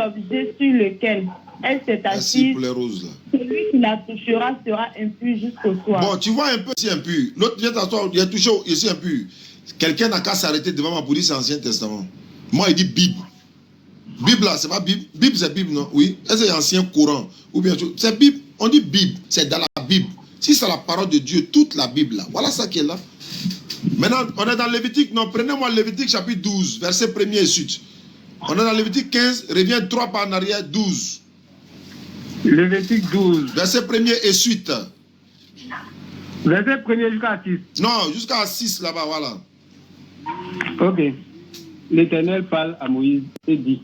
l'objet sur lequel elle s'est assise, celui qui la touchera sera impur jusqu'au soir. Bon, tu vois un peu si impur. L'autre vient t'asseoir, il est touché ici impur. Quelqu'un n'a qu'à s'arrêter devant moi pour dire c'est l'Ancien Testament. Moi, il dit Bible. Bible là, c'est pas Bible. Bible, c'est Bible, non? Oui. Est-ce que c'est Ancien Coran? Ou bien c'est Bible. On dit Bible. C'est dans la Bible. Si c'est la parole de Dieu, toute la Bible là. Voilà ça qui est là. Maintenant, on est dans Lévitique. Non, prenez-moi Lévitique chapitre 12, verset 1er et suite. On est dans Lévitique 15, reviens 3 pas en arrière, 12. Lévitique 12. Verset 1er et suite. Verset 1er jusqu'à 6. Non, jusqu'à 6 là-bas, voilà. Ok. L'Éternel parle à Moïse et dit.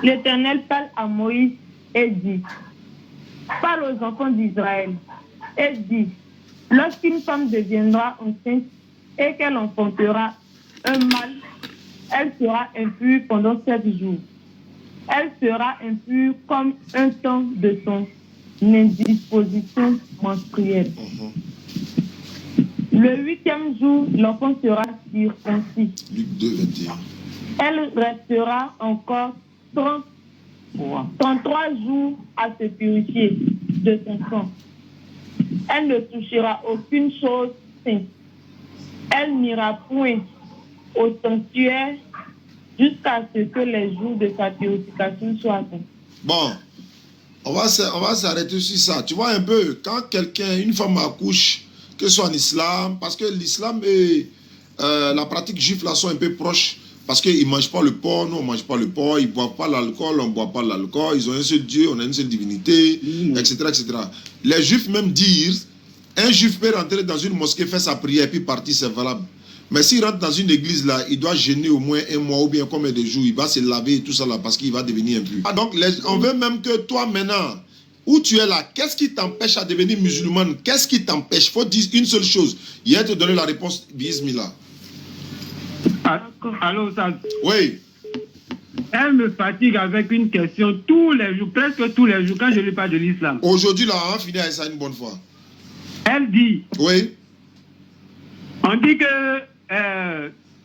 L'Éternel parle à Moïse et dit. Parle aux enfants d'Israël et dit. Lorsqu'une femme deviendra enceinte et qu'elle enfantera un mâle, elle sera impure pendant 7 jours. Elle sera impure comme un temps de son indisposition menstruelle. Le 8e jour, l'enfant sera circoncis. Luc 2, 21. Elle restera encore 33 jours à se purifier de son sang. Elle ne touchera aucune chose sainte. Elle n'ira point au sanctuaire jusqu'à ce que les jours de sa purification soient atteints. Bon, on va s'arrêter sur ça. Tu vois un peu, quand une femme accouche, que ce soit en islam, parce que l'islam et la pratique juive là sont un peu proches, parce qu'ils ne mangent pas le porc, nous on ne mange pas le porc, ils ne boivent pas l'alcool, on ne boit pas l'alcool, ils ont un seul Dieu, on a une seule divinité, etc., etc. Les juifs même disent, un juif peut rentrer dans une mosquée, faire sa prière, puis partir, c'est valable. Mais s'il rentre dans une église là, il doit jeûner au moins 1 mois ou bien combien de jours, il va se laver et tout ça là, parce qu'il va devenir impur. Ah, donc on veut même que toi maintenant, où tu es là, qu'est-ce qui t'empêche à devenir musulmane? Qu'est-ce qui t'empêche? Il faut dire une seule chose. Il va te donner la réponse, bismillah. Allô, ça. Oui. Elle me fatigue avec une question tous les jours, presque tous les jours, quand je lui parle de l'islam. Aujourd'hui, là, on finit avec ça une bonne fois. Elle dit. Oui. On dit que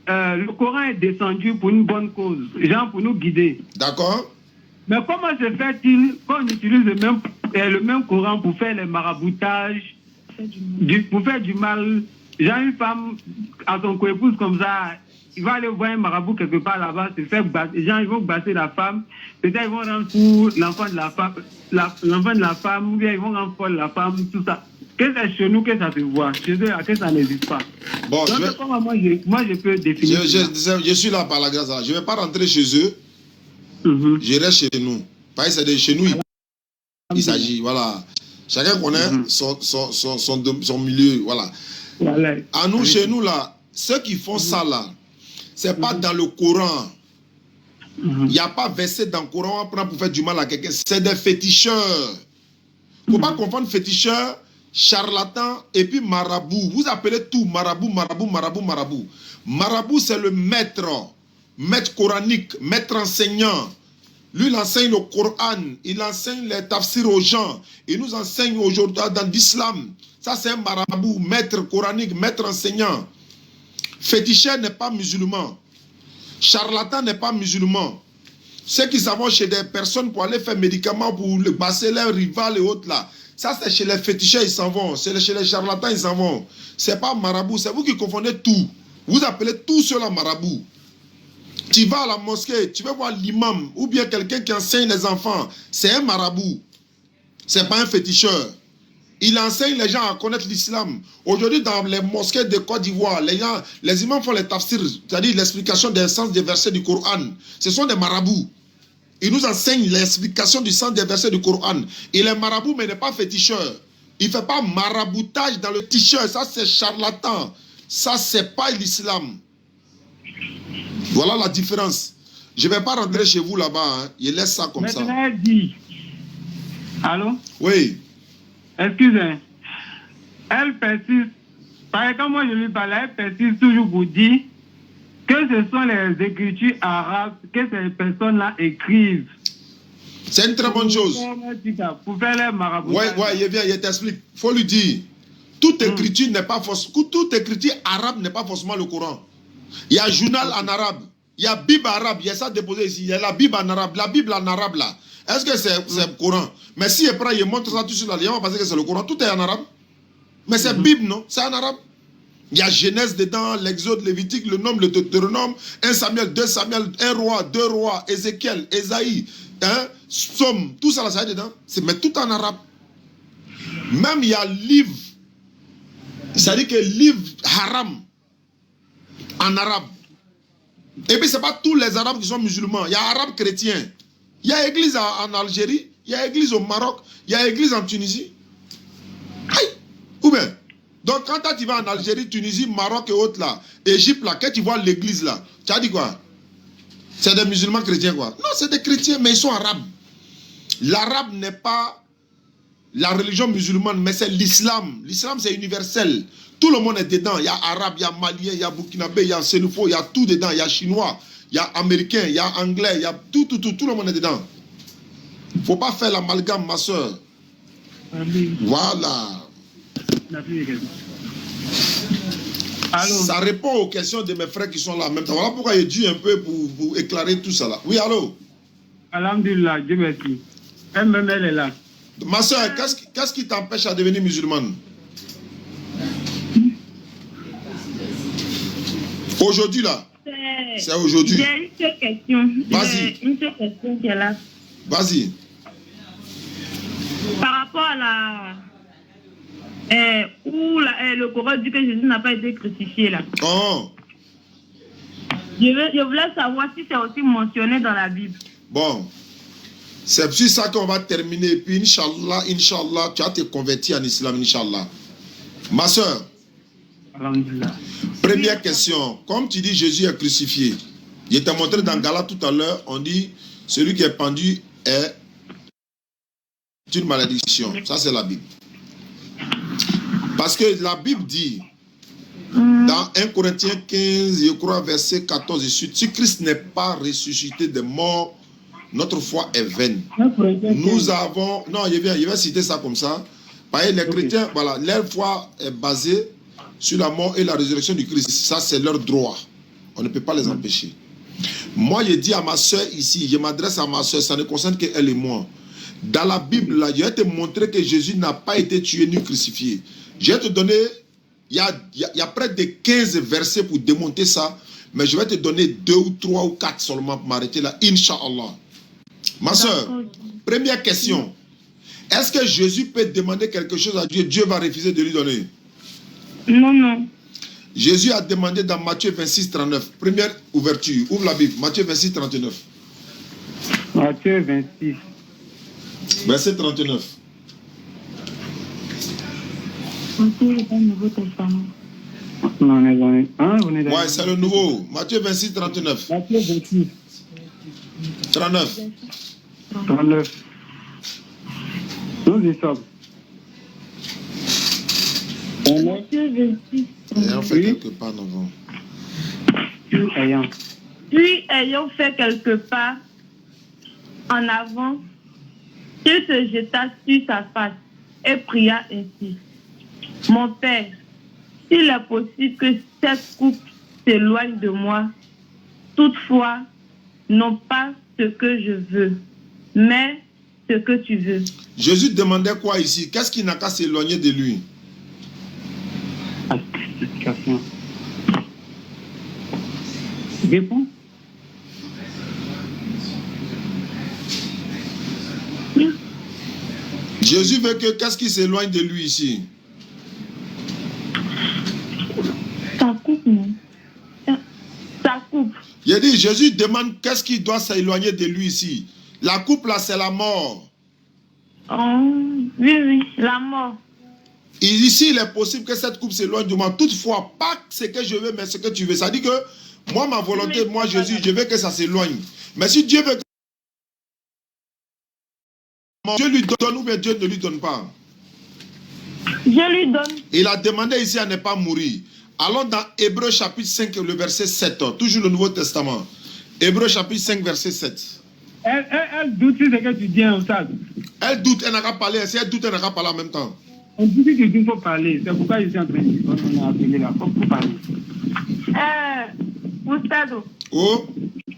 le Coran est descendu pour une bonne cause, genre pour nous guider. D'accord. Mais comment se fait-il qu'on utilise le même Coran pour faire les maraboutages, pour faire du mal? Genre une femme à son co-épouse comme ça, il va aller voir un marabout quelque part là-bas, se faire battre. Les gens ils vont battre la femme, peut-être ils vont rendre fou l'enfant de la femme, ou bien ils vont rendre folle la femme, tout ça. Que c'est chez nous que ça se voit, chez eux, que ça n'existe pas. Bon, donc, comment moi je peux définir je suis là par la grâce. Je ne vais pas rentrer chez eux. Je reste chez nous. Parce que c'est de chez nous, il s'agit. Voilà. Chacun connaît son milieu. Voilà. À nous, chez nous, là, ceux qui font ça, là, c'est pas dans le Coran. Il n'y a pas verset dans le Coran, on prend pour faire du mal à quelqu'un. C'est des féticheurs. Il ne faut pas confondre féticheurs, charlatans et puis marabout. Vous appelez tout marabout, marabout, marabout, marabout. Marabout, c'est le maître coranique, maître enseignant. Lui, il enseigne le Coran, il enseigne les tafsirs aux gens. Il nous enseigne aujourd'hui dans l'islam. Ça, c'est un marabout, maître coranique, maître enseignant. Féticheur n'est pas musulman. Charlatan n'est pas musulman. Ceux qui s'en vont chez des personnes pour aller faire médicaments, pour le passer leurs rivales et autres là. Ça, c'est chez les féticheurs, ils s'en vont. C'est chez les charlatans, ils s'en vont. C'est pas marabout, c'est vous qui confondez tout. Vous appelez tout cela marabout. Tu vas à la mosquée, tu vas voir l'imam ou bien quelqu'un qui enseigne les enfants. C'est un marabout. C'est pas un féticheur. Il enseigne les gens à connaître l'islam. Aujourd'hui, dans les mosquées de Côte d'Ivoire, les imams font les tafsirs, c'est-à-dire l'explication des sens des versets du Coran. Ce sont des marabouts. Ils nous enseignent l'explication du sens des versets du Coran. Il est marabout, mais il n'est pas féticheur. Il ne fait pas maraboutage dans le t-shirt. Ça, c'est charlatan. Ça, c'est pas l'islam. Voilà la différence. Je ne vais pas rentrer chez vous là-bas. Hein. Je laisse ça comme ça. Maintenant, elle dit. Allô? Oui. Excusez. Elle persiste. Par exemple, moi je lui parle, elle persiste toujours pour dire que ce sont les écritures arabes que ces personnes-là écrivent. C'est une très bonne chose. Pour faire les marabouts. Oui, il vient, il t'explique. Il faut lui dire. Toute écriture n'est pas forcément. Toute écriture arabe n'est pas forcément le Coran. Il y a un journal en arabe. Il Il y a Bible arabe, il y a ça déposé ici. Il y a la Bible en arabe. La Bible en arabe là. Est-ce que c'est le Coran? Mais si il prend, il montre ça tout sur là, il va penser que c'est le Coran. Tout est en arabe. Mais c'est Bible, non? C'est en arabe. Il y a Genèse dedans, l'Exode, Lévitique, le Nombre, le Deutéronome, 1 Samuel, 2 Samuel, 1 roi, 2 rois, Ézéchiel, Ésaïe, Psaume, tout ça là, ça est dedans. Mais tout en arabe. Même il y a livre. C'est-à-dire que livre haram en arabe. Et puis ce n'est pas tous les arabes qui sont musulmans. Il y a arabes chrétiens. Il y a église en Algérie, il y a église au Maroc, il y a église en Tunisie. Aïe! Ou bien? Donc quand tu vas en Algérie, Tunisie, Maroc et autres là, Égypte là, quand tu vois l'église là, tu as dit quoi? C'est des musulmans chrétiens quoi? Non, c'est des chrétiens, mais ils sont arabes. L'arabe n'est pas la religion musulmane, mais c'est l'islam. L'islam c'est universel. Tout le monde est dedans. Il y a arabe, il y a malien, il y a burkinabé, il y a sénoufo, il y a tout dedans. Il y a chinois, il y a américain, il y a anglais, il y a tout le monde est dedans. Il ne faut pas faire l'amalgame, ma soeur. Voilà. Alors, ça répond aux questions de mes frères qui sont là en même temps. Voilà pourquoi il dit un peu pour éclairer tout ça là. Oui, allô? Alhamdulillah, Dieu merci. Elle est là. Ma soeur, qu'est-ce qui t'empêche à devenir musulmane? Aujourd'hui là. C'est aujourd'hui. J'ai une seule question. Vas-y. Une seule question qui est là. Vas-y. Par rapport à la... où le Coran dit que Jésus n'a pas été crucifié là. Oh. Je voulais savoir si c'est aussi mentionné dans la Bible. Bon. C'est sur ça qu'on va terminer. Et puis, Inch'Allah, tu vas te convertir en islam, Inch'Allah. Ma soeur. Première question. Comme tu dis, Jésus est crucifié. Je t'ai montré dans Gala tout à l'heure, on dit, celui qui est pendu est une malédiction. Ça, c'est la Bible. Parce que la Bible dit, dans 1 Corinthiens 15, je crois, verset 14 et suite, si Christ n'est pas ressuscité des morts, notre foi est vaine. Nous avons... Non, je vais citer ça comme ça. Parce que les chrétiens, voilà, leur foi est basée sur la mort et la résurrection du Christ. Ça, c'est leur droit. On ne peut pas les empêcher. Moi, je dis à ma soeur ici, je m'adresse à ma soeur, ça ne concerne qu'elle et moi. Dans la Bible, là, je vais te montrer que Jésus n'a pas été tué ni crucifié. Je vais te donner, il y a près de 15 versets pour démonter ça, mais je vais te donner 2 ou 3 ou 4 seulement pour m'arrêter là, Inch'Allah. Ma soeur, première question. Est-ce que Jésus peut demander quelque chose à Dieu, Dieu va refuser de lui donner? Non, non. Jésus a demandé dans Matthieu 26, 39. Première ouverture. Ouvre la Bible. Matthieu 26, 39. Matthieu 26. Verset 39. Matthieu est dans le Nouveau Testament. Ouais, c'est le nouveau. Matthieu 26, 39. Matthieu 26. 39. 39. Nous y sommes. Matthieu 26. Ayant fait quelques pas en avant. Puis ayant fait quelques pas en avant, il se jeta sur sa face et pria ainsi. Mon Père, s'il est possible que cette coupe s'éloigne de moi, toutefois, non pas ce que je veux, mais ce que tu veux. Jésus demandait quoi ici? Qu'est-ce qui n'a qu'à s'éloigner de lui? Réponds. Jésus veut que qu'est-ce qui s'éloigne de lui ici? Ta coupe, non? Ta coupe. Il a dit, Jésus demande qu'est-ce qui doit s'éloigner de lui ici. La coupe là, c'est la mort. Oh, oui, la mort. Et ici, il est possible que cette coupe s'éloigne de moi. Toutefois, pas ce que je veux, mais ce que tu veux. Ça dit que moi, ma volonté, moi, Jésus, je veux que ça s'éloigne. Mais si Dieu veut que Dieu lui donne ou bien Dieu ne lui donne pas. Je lui donne. Il a demandé ici à ne pas mourir. Allons dans Hébreux chapitre 5, le verset 7. Toujours le Nouveau Testament. Hébreux chapitre 5, verset 7. Elle doute sur ce que tu dis en ça. Elle doute, elle n'a qu'à parler. Si elle doute, elle n'a qu'à parler en même temps. On dit que il faut parler. C'est pourquoi je suis en train de dire. On a appelé là. Il faut parler. Oustado. Oh.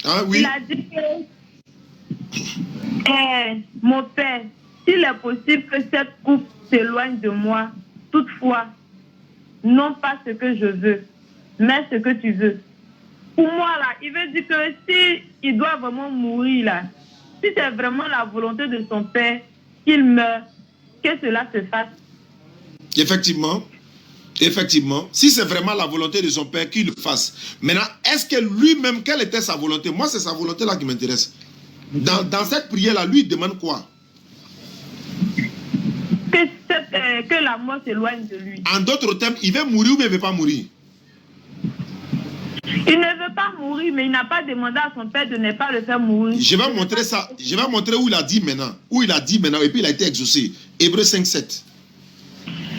Ah oui. Il a dit que, mon père, s'il est possible que cette coupe s'éloigne de moi, toutefois, non pas ce que je veux, mais ce que tu veux. Pour moi, là, il veut dire que si il doit vraiment mourir, là, si c'est vraiment la volonté de son père qu'il meure, que cela se fasse. Effectivement. Effectivement. Si c'est vraiment la volonté de son père, qu'il le fasse. Maintenant, est-ce que lui-même, quelle était sa volonté? Moi, c'est sa volonté là qui m'intéresse. Dans cette prière-là, lui, il demande quoi? Que la mort s'éloigne de lui. En d'autres termes, il veut mourir ou il ne veut pas mourir? Il ne veut pas mourir, mais il n'a pas demandé à son père de ne pas le faire mourir. Je vais montrer ça. Je vais montrer où il a dit maintenant. Où il a dit maintenant, et puis il a été exaucé. Hébreux 5, 7.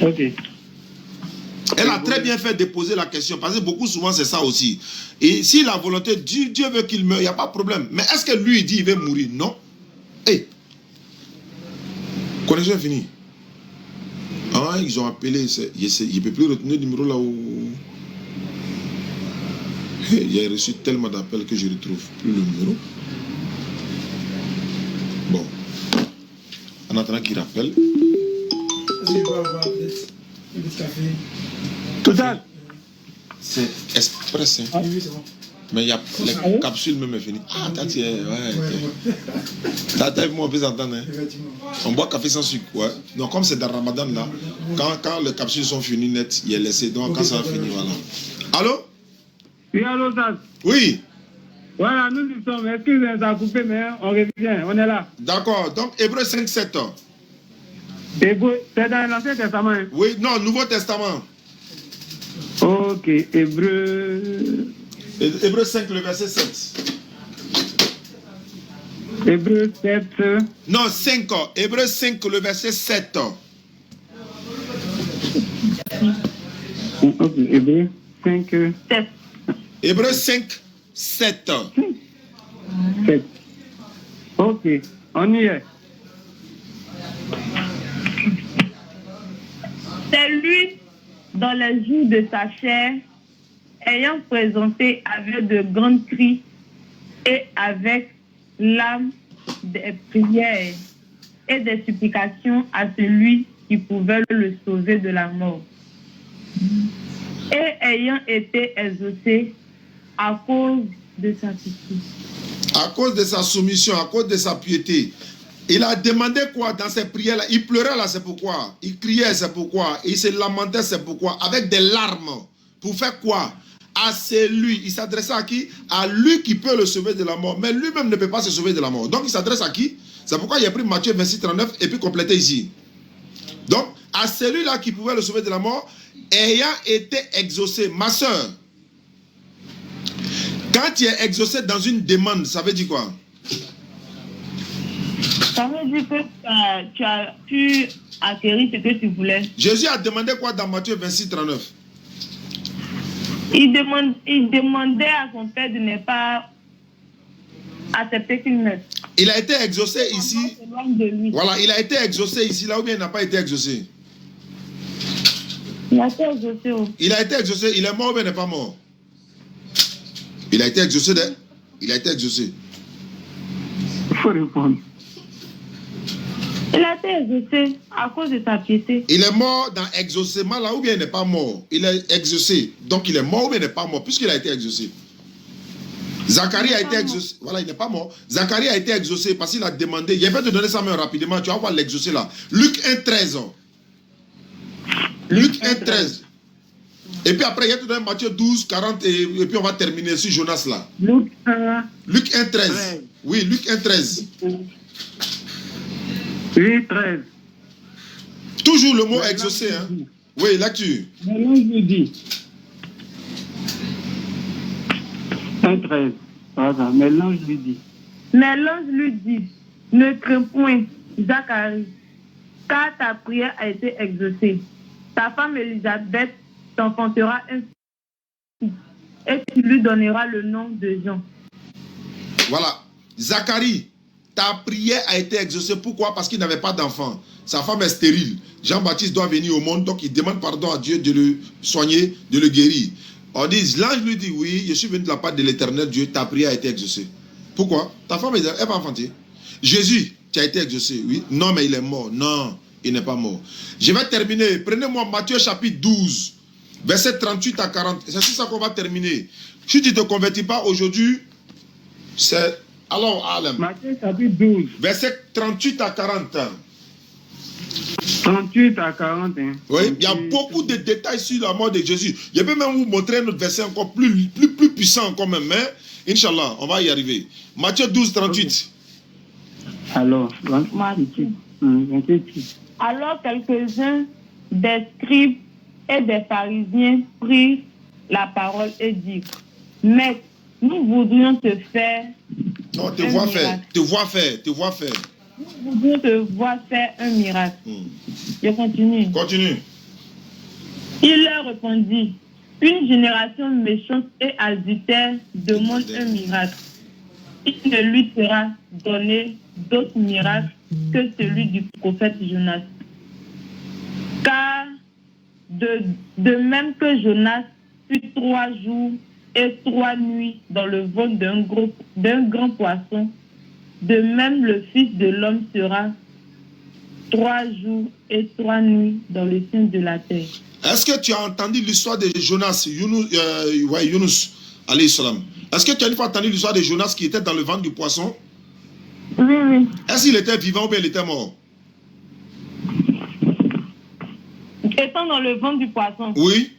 Ok. Elle a très bien fait de poser la question, parce que beaucoup souvent c'est ça aussi. Et si la volonté, Dieu veut qu'il meure, il n'y a pas de problème. Mais est-ce que lui il dit il veut mourir? Non. Hey. Connexion finie. Ah, ils ont appelé, il ne peut plus retenir le numéro là où... Il a reçu tellement d'appels que je ne retrouve plus le numéro. Bon. En attendant qu'il rappelle. Total. C'est express. Hein. Ah oui, c'est bon. Mais il y a les capsules même finies. Ah, t'as dit, ouais. T'as moi, on peut s'entendre. Hein. On boit café sans sucre, ouais. Donc, comme c'est dans le Ramadan là, quand les capsules sont finies net, il est laissé. Donc, quand ça va finir, voilà. Allô? Oui, allô, Zaz. Oui. Voilà, nous y sommes. Excusez, ça a coupé, mais on revient. On est là. D'accord. Donc, Hébreux 5, 7. C'est dans l'Ancien Testament. Hein? Oui, non, Nouveau Testament. Ok, Hébreux 5, le verset 7. Hébreux 7. Non, 5. Hébreux 5, le verset 7. Ok, Hébreux 5. 7. Hébreux 5, 7. 7. Ok, on y est. C'est lui, dans les jours de sa chair, ayant présenté avec de grands cris et avec l'âme des prières et des supplications à celui qui pouvait le sauver de la mort. Et ayant été exaucé à cause de sa piété. À cause de sa soumission, à cause de sa piété. Il a demandé quoi dans ses prières là? Il pleurait là, c'est pourquoi. Il criait, c'est pourquoi. Il se lamentait, c'est pourquoi. Avec des larmes. Pour faire quoi? À celui. Il s'adressait à qui? À lui qui peut le sauver de la mort. Mais lui-même ne peut pas se sauver de la mort. Donc il s'adresse à qui? C'est pourquoi il a pris Matthieu 26, 39 et puis complété ici. Donc, à celui-là qui pouvait le sauver de la mort, ayant été exaucé. Ma soeur, quand tu es exaucé dans une demande, ça veut dire quoi? Ça veut dire que tu as pu acquérir ce que tu voulais. Jésus a demandé quoi dans Matthieu 26, 39? Il demandait à son père de ne pas accepter qu'il meure. Il a été exaucé ici. De lui. Voilà, il a été exaucé ici, là où bien il n'a pas été exaucé. Il a été exaucé. Il a été exaucé, il est mort ou bien il n'est pas mort? Il a été exaucé. Il a été exaucé. Il faut répondre. Il a été exaucé à cause de sa piété. Il est mort dans exaucement là ou bien il n'est pas mort. Il est exaucé. Donc il est mort ou bien il n'est pas mort puisqu'il a été exaucé. Zacharie a été exaucé. Voilà, il n'est pas mort. Zacharie a été exaucé parce qu'il a demandé. Je vais te donner ça main rapidement. Tu vas voir l'exaucé là. Luc 1, 13. Luc 1, 13. Et puis après, il y a tout donné Matthieu 12, 40 et puis on va terminer sur Jonas là. Luc 1. Luc 1, 13. Oui, Luc 1, 13. Oui, 13. Toujours le mot exaucé. Hein? Oui, là-dessus. Mais l'ange lui dit. 1, 13. Voilà, mais l'ange lui dit. Mais l'ange lui dit, ne crains point, Zacharie, car ta prière a été exaucée. Ta femme Élisabeth t'enfantera un fils, et tu lui donneras le nom de Jean. Voilà. Zacharie, ta prière a été exaucée. Pourquoi? Parce qu'il n'avait pas d'enfant. Sa femme est stérile. Jean-Baptiste doit venir au monde, donc il demande pardon à Dieu de le soigner, de le guérir. On dit, l'ange lui dit, oui, je suis venu de la part de l'Éternel Dieu, ta prière a été exaucée. Pourquoi? Ta femme, elle va enfanter. Jésus, tu as été exaucé, oui. Non, mais il est mort. Non, il n'est pas mort. Je vais terminer. Prenez-moi Matthieu chapitre 12, verset 38 à 40. C'est sur ça qu'on va terminer. Si tu ne te convertis pas aujourd'hui, c'est... Alors, Alem. Matthieu chapitre 12. Verset 38 à 40. 38 à 40. Hein. Oui, il y a beaucoup de détails sur la mort de Jésus. Je peux même vous montrer un autre verset encore plus puissant encore même. Mais, Inch'Allah, on va y arriver. Matthieu 12, 38. Alors, Alors quelques-uns des scribes et des pharisiens prirent la parole et dirent, Maître, nous voudrions te faire... Non, te voir faire. Nous voudrions te voir faire un miracle. Je continue. Continue. Il leur répondit, une génération méchante et adultère demande un miracle. Il ne lui sera donné d'autre miracle que celui du prophète Jonas. Car de même que Jonas fut 3 jours et 3 nuits dans le ventre d'un grand poisson, de même le Fils de l'homme sera 3 jours et 3 nuits dans le sein de la terre. Est-ce que tu as entendu l'histoire de Jonas, Yunus, alayhi salam? Est-ce que tu as une fois entendu l'histoire de Jonas qui était dans le ventre du poisson? Oui, oui. Est-ce qu'il était vivant ou bien il était mort? Étant dans le ventre du poisson. Oui.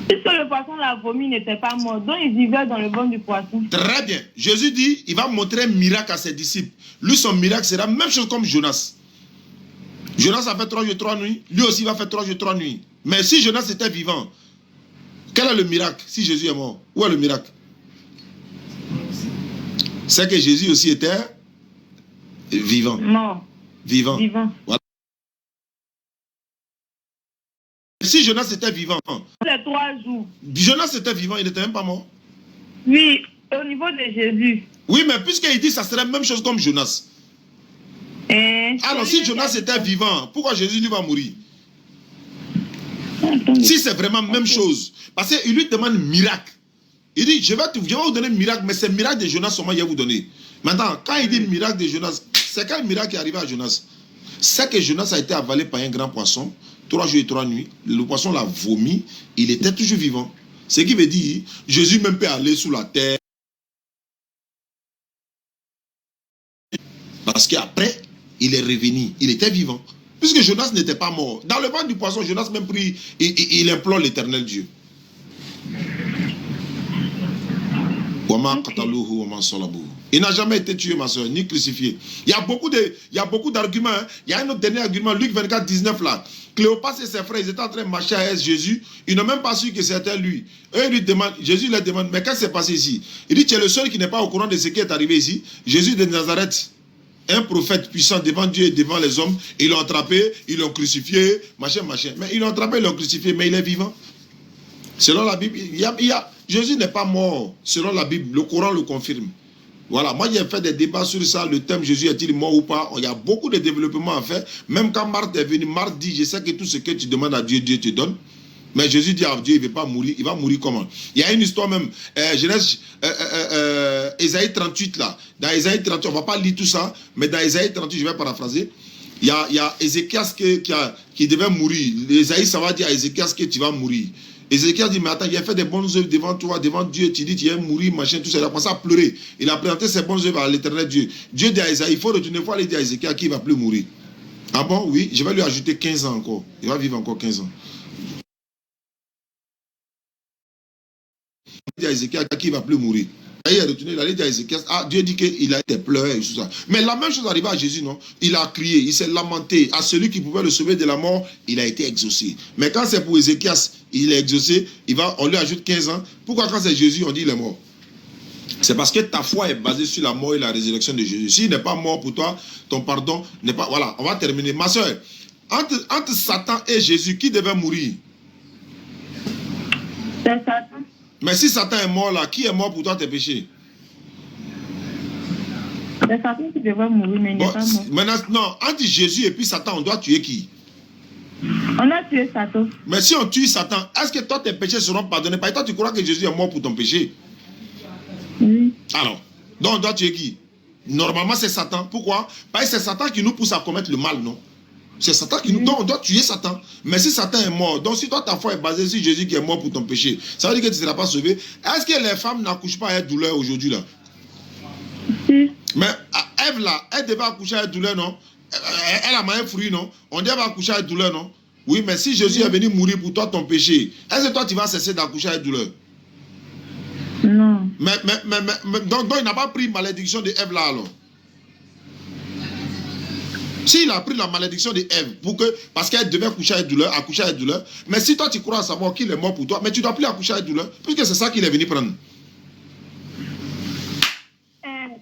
Puisque le poisson l'a vomi, il n'était pas mort. Donc il vivait dans le ventre du poisson. Très bien. Jésus dit, il va montrer un miracle à ses disciples. Lui, son miracle sera la même chose comme Jonas. Jonas a fait 3 jours et 3 nuits. Lui aussi va faire 3 jours et 3 nuits. Mais si Jonas était vivant, quel est le miracle si Jésus est mort? Où est le miracle? C'est que Jésus aussi était vivant. Mort. Vivant. Vivant. Voilà. Si Jonas était vivant, Les 3 jours. Jonas était vivant, il n'était même pas mort. Oui, au niveau de Jésus. Oui, mais puisqu'il dit ça serait la même chose comme Jonas. Alors si Jonas était vivant, pourquoi Jésus lui va mourir? Si c'est vraiment la même chose. Parce qu'il lui demande un miracle. Il dit, je vais vous donner un miracle, mais c'est le miracle de Jonas seulement, je vais vous donner. Maintenant, quand il dit miracle de Jonas, c'est quel miracle qui est arrivé à Jonas? C'est que Jonas a été avalé par un grand poisson, 3 jours et 3 nuits. Le poisson l'a vomi, il était toujours vivant. Ce qui veut dire, Jésus même peut aller sous la terre. Parce qu'après, il est revenu, il était vivant. Puisque Jonas n'était pas mort. Dans le ventre du poisson, Jonas même prie, il implore l'Éternel Dieu. Il n'a jamais été tué, ma soeur, ni crucifié. Il y a beaucoup d'arguments. Hein. Il y a un autre dernier argument, Luc 24, 19 là. Cléopas et ses frères, ils étaient en train de marcher à Jésus. Ils n'ont même pas su que c'était lui. Eux, lui demandent, Jésus leur demande, mais qu'est-ce qui s'est passé ici? Il dit, tu es le seul qui n'est pas au courant de ce qui est arrivé ici. Jésus de Nazareth, un prophète puissant devant Dieu et devant les hommes, ils l'ont attrapé, ils l'ont crucifié, machin. Mais ils l'ont attrapé, ils l'ont crucifié, mais il est vivant. Selon la Bible, Jésus n'est pas mort. Selon la Bible, le Coran le confirme. Voilà, moi j'ai fait des débats sur ça, le thème Jésus est-il mort ou pas. Il y a beaucoup de développements à faire. Même quand Marthe est venue, Marthe dit, je sais que tout ce que tu demandes à Dieu, Dieu te donne. Mais Jésus dit à Dieu, il ne va pas mourir. Il va mourir comment? Il y a une histoire même, Genèse, Ésaïe 38 là. Dans Ésaïe 38, on ne va pas lire tout ça, mais dans Ésaïe 38, je vais paraphraser. Il y a Ézéchias qui devait mourir. Ésaïe, ça va dire à Ézéchias que tu vas mourir. Ézéchias dit, mais attends, il a fait des bonnes œuvres devant toi, devant Dieu, tu dis, tu vas mourir, machin, tout ça. Il a commencé à pleurer. Il a présenté ses bonnes œuvres à l'éternel Dieu. Dieu dit à Ésaïe, il faut retourner, il faut aller dire à Ézéchias qu'il ne va plus mourir. Ah bon? Oui, je vais lui ajouter 15 ans encore. Il va vivre encore 15 ans. Il dit à Ézéchias qu'il ne va plus mourir. Il est retourné, il allait dire à Ézéchias, ah, Dieu dit qu'il a été pleuré et tout ça. Mais la même chose arriva à Jésus, non? Il a crié, il s'est lamenté. À celui qui pouvait le sauver de la mort, il a été exaucé. Mais quand c'est pour Ézéchias, il est exaucé, on lui ajoute 15 ans. Pourquoi quand c'est Jésus, on dit il est mort? C'est parce que ta foi est basée sur la mort et la résurrection de Jésus. S'il n'est pas mort pour toi, ton pardon n'est pas... Voilà, on va terminer. Ma soeur, entre Satan et Jésus, qui devait mourir? C'est Satan. Mais si Satan est mort là, qui est mort pour toi tes péchés? C'est Satan qui devait mourir, mais il n'est pas mort. Maintenant, non, entre Jésus et puis Satan, on doit tuer qui? On On a tué Satan. Mais si on tue Satan, est-ce que toi tes péchés seront pardonnés? Parce que toi tu crois que Jésus est mort pour ton péché? Oui. Alors, donc on doit tuer qui? Normalement c'est Satan. Pourquoi? Parce que c'est Satan qui nous pousse à commettre le mal, non? C'est Satan qui nous... Donc on doit tuer Satan. Mais si Satan est mort, donc si toi ta foi est basée sur Jésus qui est mort pour ton péché, ça veut dire que tu ne seras pas sauvé. Est-ce que les femmes n'accouchent pas avec douleur aujourd'hui là? Si. Mais Ève là, elle devait accoucher avec douleur, non? Elle a mangé un fruit, non? On devait accoucher avec douleur, non? Oui, mais si Jésus est venu mourir pour toi ton péché, est-ce que toi tu vas cesser d'accoucher avec douleur? Non. Mais donc il n'a pas pris malédiction de Ève là alors. S'il a pris la malédiction de Ève parce qu'elle devait accoucher avec douleur, mais si toi tu crois à savoir qu'il est mort pour toi, mais tu ne dois plus accoucher avec douleur, puisque c'est ça qu'il est venu prendre.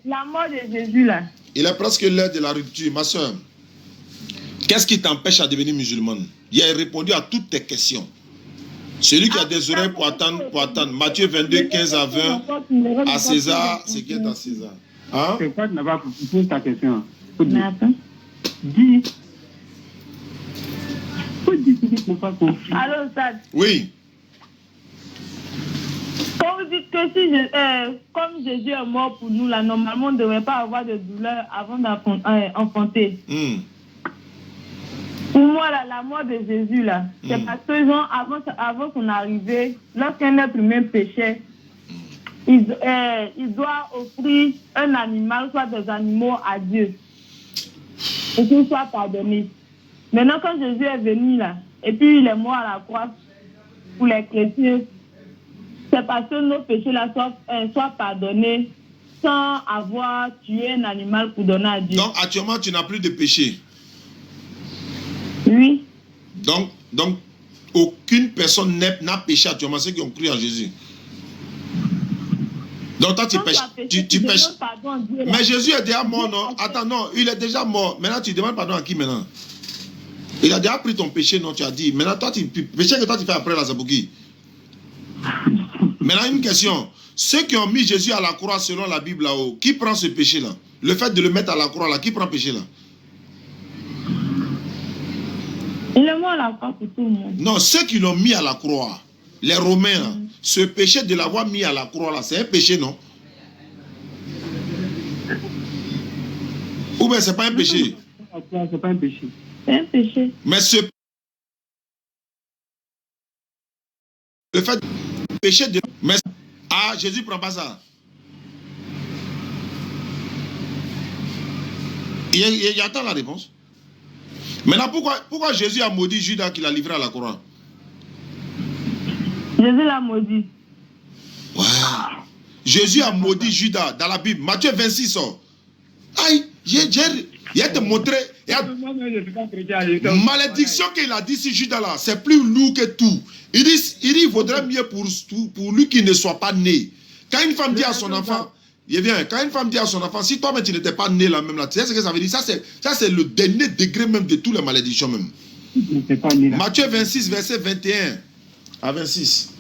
La mort de Jésus là. Il est presque l'heure de la rupture, ma soeur. Qu'est-ce qui t'empêche à devenir musulmane? Il a répondu à toutes tes questions. Celui qui a des oreilles pour attendre. Matthieu 22, 15 à 20. À César, c'est qui est à César. Hein? C'est quoi tu n'as pas posé ta question? Mais attends. Dis. Faut dire que tu n'as pas compris. Allô, Sad. Oui. Quand vous dites que si comme Jésus est mort pour nous, là, normalement, on ne devrait pas avoir de douleur avant d'enfanter. Pour moi, là, la mort de Jésus, là, c'est parce que genre, avant son arrivée, lorsqu'un être humain péchait, il doit offrir un animal, soit des animaux à Dieu, et qu'il soit pardonné. Maintenant, quand Jésus est venu, là, et puis il est mort à la croix pour les chrétiens, c'est parce que nos péchés là soient pardonnés sans avoir tué un animal pour donner à Dieu. Donc actuellement tu n'as plus de péché. Oui. Donc aucune personne n'a péché actuellement, ceux qui ont cru en Jésus. Donc toi tu pêches. Tu pêches. Mais Jésus est déjà mort, non? Attends, non, il est déjà mort. Maintenant tu demandes pardon à qui maintenant? Il a déjà pris ton péché, non? Tu as dit. Maintenant toi, péché que toi tu fais après là, c'est pour qui? Maintenant, une question. Ceux qui ont mis Jésus à la croix selon la Bible là-haut, qui prend ce péché-là? Le fait de le mettre à la croix là, qui prend le péché-là? Il est mort à la croix pour tout le monde. Non, ceux qui l'ont mis à la croix, les Romains là, ce péché de l'avoir mis à la croix là, c'est un péché, non? Ou bien c'est pas un péché? C'est pas un péché. C'est un péché. Mais le fait de péché de... Mais... Ah, Jésus ne prend pas ça. Il attend la réponse. Maintenant, pourquoi Jésus a maudit Judas qui l'a livré à la croix? Jésus l'a maudit. Ouais. Jésus a maudit Judas dans la Bible. Matthieu 26. Aïe, il a te montré. Malédiction qu'il a dit sur Judas là, c'est plus lourd que tout. Il dit il vaudrait mieux pour lui qu'il ne soit pas né. Quand une femme dit à son enfant, quand une femme dit à son enfant, si toi-même tu n'étais pas né là même là, tu sais ce que ça veut dire? Ça c'est le dernier degré même de toutes les malédictions même. Matthieu 26, verset 21 à 26.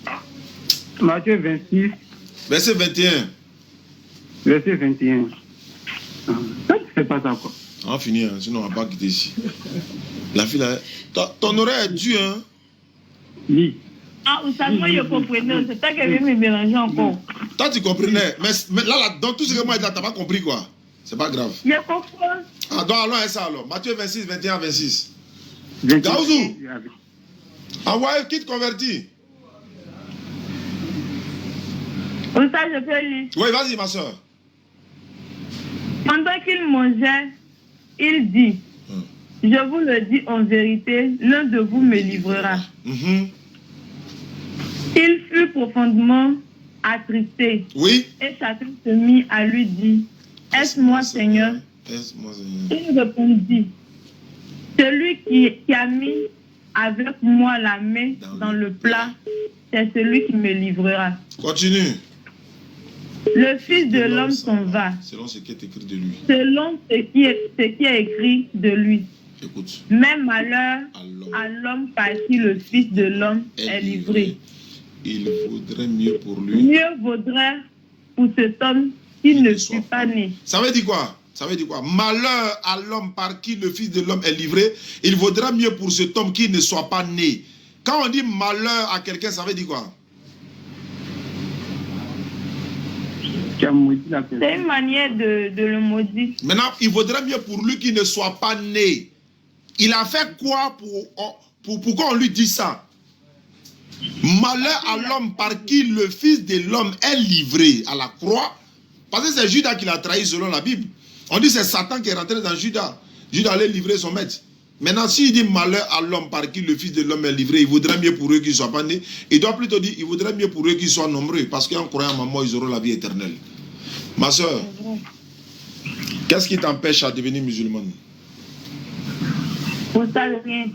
Matthieu 26. Verset 21. Verset 21. Ça, tu fais pas ça quoi. On va finir, hein, sinon on va pas quitter ici. La fille là, ton oreille est dure, hein? Oui. Ah, vous savez, moi je comprenais, c'est ça qu'elle vient me mélanger encore. Toi tu comprenais, mais là, dans tout ce que moi je dis là, t'as pas compris quoi? C'est pas grave. Je comprends. Ah, donc allons à ça alors. Matthieu 26, 21 à 26. 21. Gaouzou, envoyez qui te convertit. Vous savez, je peux lire. Oui, vas-y ma soeur. Pendant qu'il mangeait, il dit, je vous le dis en vérité, l'un de vous me livrera. Il fut profondément attristé. Oui. Et chacun se mit à lui dire, est-ce moi, Seigneur? Il répondit, celui qui a mis avec moi la main dans le plat, c'est celui qui me livrera. Continue. Le Fils de l'homme s'en va. Selon ce qui est écrit de lui. Selon ce qui est écrit de lui. Écoute. Même malheur à l'homme par qui le Fils de l'homme est livré. Il vaudrait mieux pour lui. Mieux vaudrait pour cet homme s'il ne fut pas né. Ça veut dire quoi? Ça veut dire quoi? Malheur à l'homme par qui le Fils de l'homme est livré. Il vaudra mieux pour cet homme qu'il ne soit pas né. Quand on dit malheur à quelqu'un, ça veut dire quoi? C'est une manière de le maudire. Maintenant, il vaudrait mieux pour lui qu'il ne soit pas né. Il a fait quoi pourquoi on lui dit ça? Malheur à l'homme par qui le Fils de l'homme est livré à la croix. Parce que c'est Judas qui l'a trahi selon la Bible. On dit c'est Satan qui est rentré dans Judas. Judas allait livrer son maître. Maintenant, s'il dit malheur à l'homme par qui le Fils de l'homme est livré, il vaudrait mieux pour eux qu'ils ne soient pas nés. Il doit plutôt dire, il vaudrait mieux pour eux qu'ils soient nombreux. Parce qu'en croyant à maman, ils auront la vie éternelle. Ma soeur, qu'est-ce qui t'empêche à devenir musulmane? Pour ça, rien.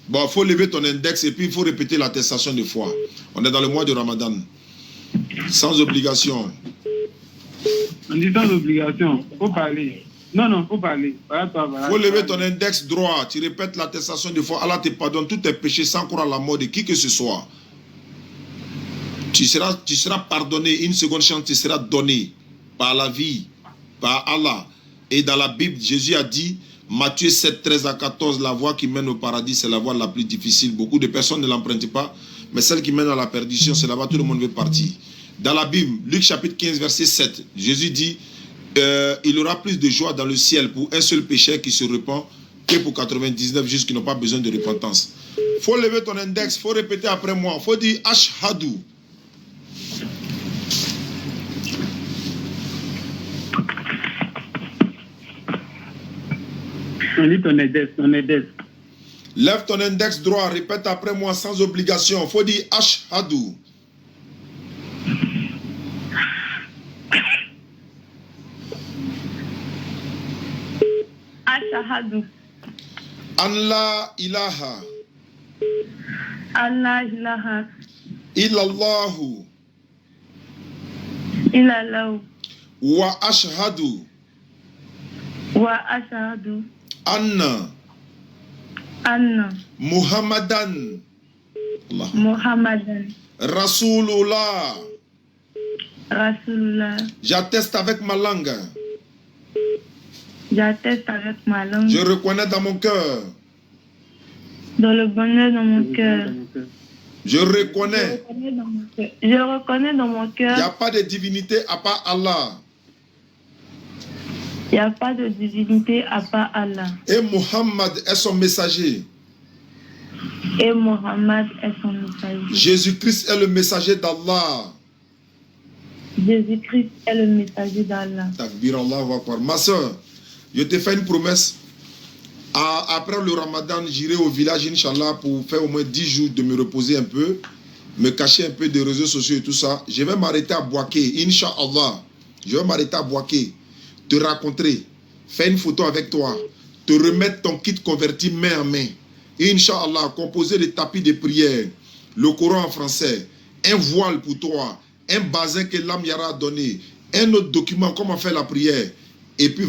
Bon, il faut lever ton index et puis il faut répéter l'attestation de foi. On est dans le mois de Ramadan. Sans obligation. On dit sans obligation. Il faut parler. Non, il faut parler. Il faut lever ton index droit. Tu répètes l'attestation de foi. Allah te pardonne tous tes péchés sans croire à la mort de qui que ce soit. Tu seras pardonné. Une seconde chance te sera donnée par la vie, par Allah. Et dans la Bible, Jésus a dit, Matthieu 7, 13 à 14, la voie qui mène au paradis, c'est la voie la plus difficile. Beaucoup de personnes ne l'empruntent pas, mais celle qui mène à la perdition, c'est là-bas tout le monde veut partir. Dans la Bible, Luc chapitre 15, verset 7, Jésus dit, il y aura plus de joie dans le ciel pour un seul pécheur qui se repent que pour 99 justes qui n'ont pas besoin de repentance. Il faut lever ton index, il faut répéter après moi. Il faut dire Ashhadu. On dit ton index. Lève ton index droit, répète après moi sans obligation. Il faut dire Ashhadu. Ashhadu. Allah ilaha. Allah ilaha. Illallahu. Illallahu. Wa ashhadu. Wa ashhadu. Anna. Muhammadan. Muhammadan. Rasulullah. J'atteste avec ma langue. J'atteste avec ma langue. Je reconnais dans mon cœur. Dans le bonheur dans mon cœur. Je reconnais. Je reconnais dans mon cœur. Il n'y a pas de divinité à part Allah. Il n'y a pas de divinité à part Allah. Et Muhammad est son messager. Et Muhammad est son messager. Jésus-Christ est le messager d'Allah. Jésus-Christ est le messager d'Allah. Takbir Allahu Akbar. Ma soeur, je te fais une promesse. Après le Ramadan, j'irai au village, Inch'Allah, pour faire au moins 10 jours de me reposer un peu, me cacher un peu des réseaux sociaux et tout ça. Je vais m'arrêter à Boaké, Inch'Allah. Je vais m'arrêter à Boaké, te rencontrer, faire une photo avec toi, te remettre ton kit converti main en main. Inch'Allah, composer des tapis de prière, le Coran en français, un voile pour toi, un bazin que l'âme Yara a donné, un autre document, comment faire la prière, et puis